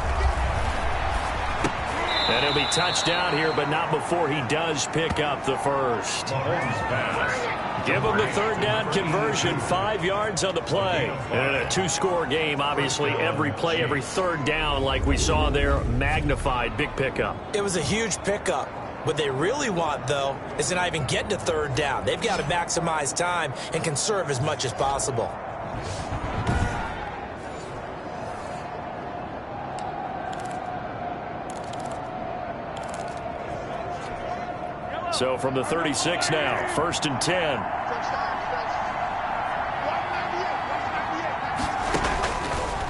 And it'll be touchdown here, but not before he does pick up the first. Mahomes pass. Give him the 3rd down conversion, 5 yards on the play. And in a 2-score game, obviously every play, every 3rd down like we saw there, magnified, big pickup. It was a huge pickup. What they really want, though, is to not even get to 3rd down. They've got to maximize time and conserve as much as possible. So from the 36 now, 1st and 10.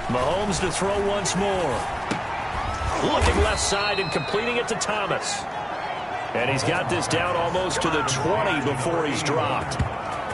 Mahomes to throw once more. Looking left side and completing it to Thomas. And he's got this down almost to the 20 before he's dropped.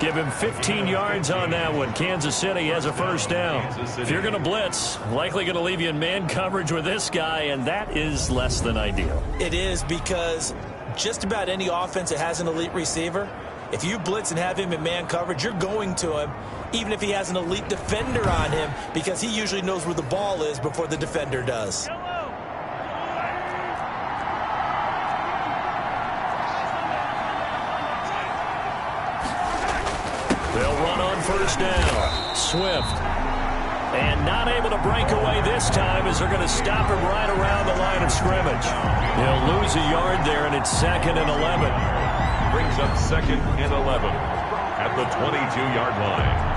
Give him 15 yards on that one. Kansas City has a 1st down. If you're going to blitz, likely going to leave you in man coverage with this guy, and that is less than ideal. It is, because just about any offense that has an elite receiver, if you blitz and have him in man coverage, you're going to him, even if he has an elite defender on him, because he usually knows where the ball is before the defender does. They'll run on 1st down. Swift. And not able to break away this time as they're going to stop him right around the line of scrimmage. He'll lose a yard there, and it's 2nd and 11. Brings up 2nd and 11 at the 22-yard line.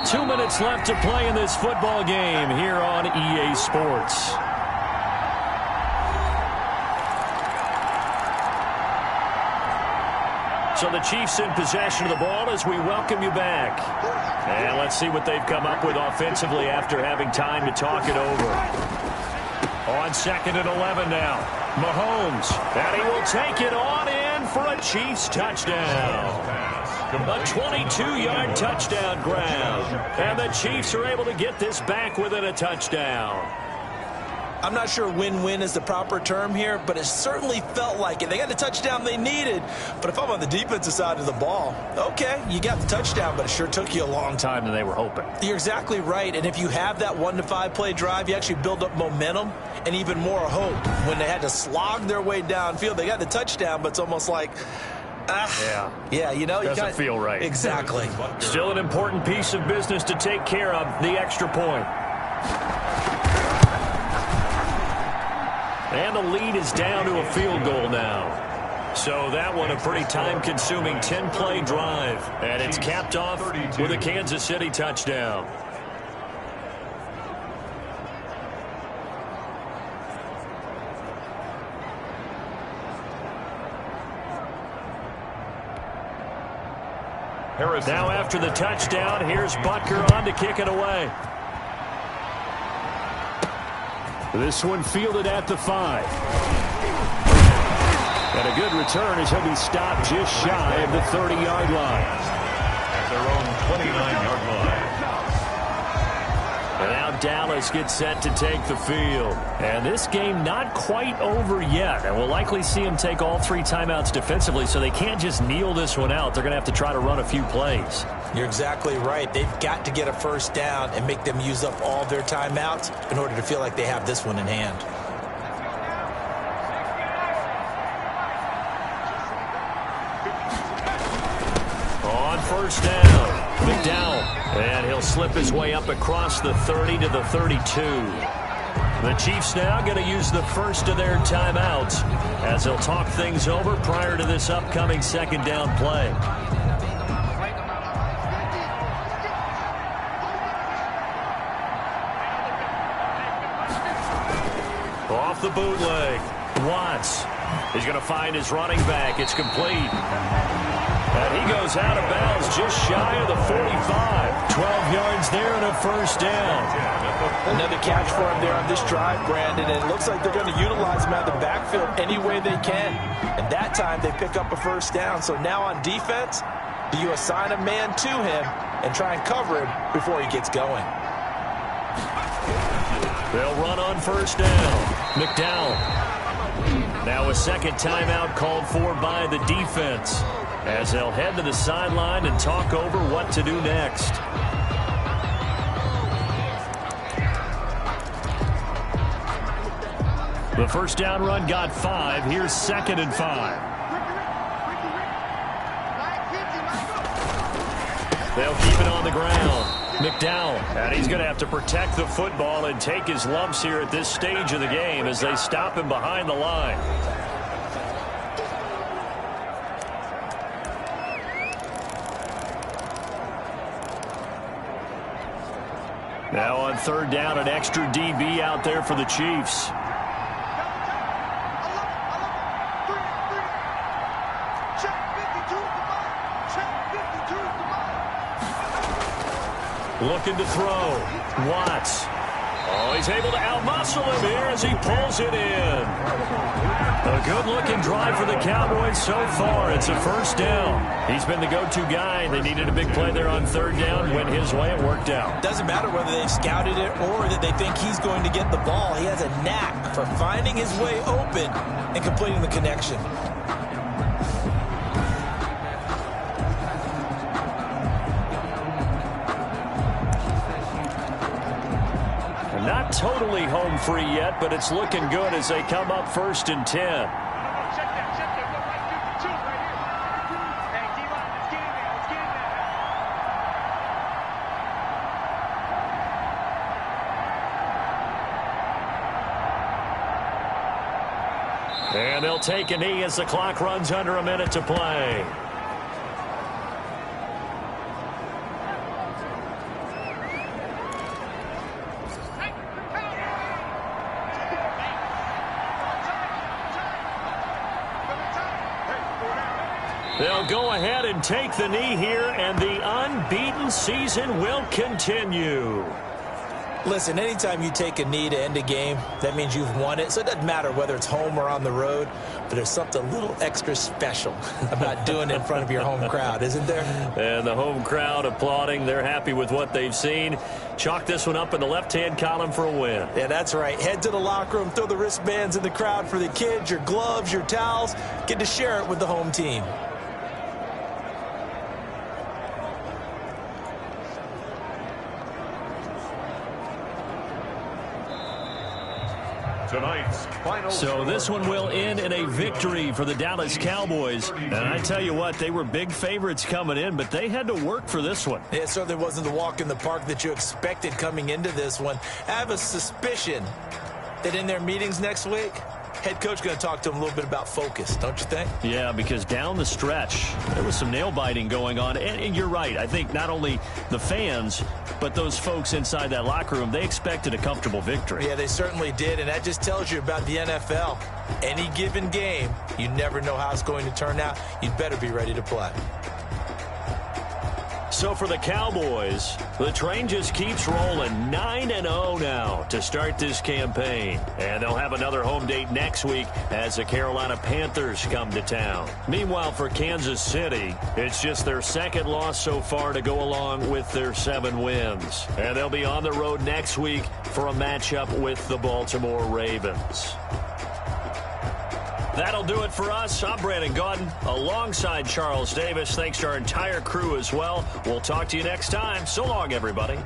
2 minutes left to play in this football game here on EA Sports. So the Chiefs in possession of the ball as we welcome you back. And let's see what they've come up with offensively after having time to talk it over. On 2nd and 11 now. Mahomes. And he will take it on in for a Chiefs touchdown. A 22-yard touchdown grab. And the Chiefs are able to get this back within a touchdown. I'm not sure win-win is the proper term here, but it certainly felt like it. They got the touchdown they needed. But if I'm on the defensive side of the ball, okay, you got the touchdown, but it sure took you a long time than they were hoping. You're exactly right. And if you have that 1 to 5 play drive, you actually build up momentum and even more hope. When they had to slog their way downfield, they got the touchdown, but it's almost like, yeah, you know, doesn't feel right. Exactly. Still an important piece of business to take care of, the extra point. And the lead is down to a field goal now. So that one a pretty time-consuming 10-play drive. And it's capped off with a Kansas City touchdown. Now after the touchdown, here's Butker on to kick it away. This one fielded at the 5. And a good return as he'll be stopped just shy of the 30-yard line. At their own 29-yard line. And now Dallas gets set to take the field. And this game not quite over yet. And we'll likely see him take all 3 timeouts defensively, so they can't just kneel this one out. They're going to have to try to run a few plays. You're exactly right. They've got to get a first down and make them use up all their timeouts in order to feel like they have this one in hand. On first down, McDowell. And he'll slip his way up across the 30 to the 32. The Chiefs now going to use the first of their timeouts as they'll talk things over prior to this upcoming second down play. Off the bootleg. Watts. He's going to find his running back. It's complete. And he goes out of bounds just shy of the 45. 12 yards there and a first down. Another catch for him there on this drive, Brandon. And it looks like they're going to utilize him out of the backfield any way they can. And that time they pick up a first down. So now on defense, do you assign a man to him and try and cover him before he gets going? They'll run on first down. McDowell. Now a second timeout called for by the defense as they'll head to the sideline and talk over what to do next. The first down run got 5. Here's 2nd and 5. They'll keep it on the ground. McDowell, and he's going to have to protect the football and take his lumps here at this stage of the game as they stop him behind the line. Now on third down, an extra DB out there for the Chiefs. Looking to throw. Watts. Oh, he's able to outmuscle him here as he pulls it in. A good-looking drive for the Cowboys so far. It's a first down. He's been the go-to guy. They needed a big play there on third down. Went his way. It worked out. Doesn't matter whether they've scouted it or that they think he's going to get the ball. He has a knack for finding his way open and completing the connection. Not totally home free yet, but it's looking good as they come up 1st and 10. And they'll take a knee as the clock runs under a minute to play. They'll go ahead and take the knee here, and the unbeaten season will continue. Listen, anytime you take a knee to end a game, that means you've won it. So it doesn't matter whether it's home or on the road, but there's something a little extra special about doing it in front of your home crowd, isn't there? And the home crowd applauding. They're happy with what they've seen. Chalk this one up in the left-hand column for a win. Yeah, that's right. Head to the locker room, throw the wristbands in the crowd for the kids, your gloves, your towels. Get to share it with the home team. Tonight's final So this one will end in a victory for the Dallas Cowboys. And I tell you what, they were big favorites coming in, but they had to work for this one. It certainly wasn't the walk in the park that you expected coming into this one. I have a suspicion that in their meetings next week, head coach going to talk to them a little bit about focus, don't you think? Yeah, because down the stretch, there was some nail-biting going on. And you're right. I think not only the fans, but those folks inside that locker room, they expected a comfortable victory. Yeah, they certainly did, and that just tells you about the NFL. Any given game, you never know how it's going to turn out. You'd better be ready to play. So for the Cowboys, the train just keeps rolling 9-0 now to start this campaign. And they'll have another home date next week as the Carolina Panthers come to town. Meanwhile, for Kansas City, it's just their second loss so far to go along with their 7 wins. And they'll be on the road next week for a matchup with the Baltimore Ravens. That'll do it for us. I'm Brandon Gaudin alongside Charles Davis. Thanks to our entire crew as well. We'll talk to you next time. So long, everybody.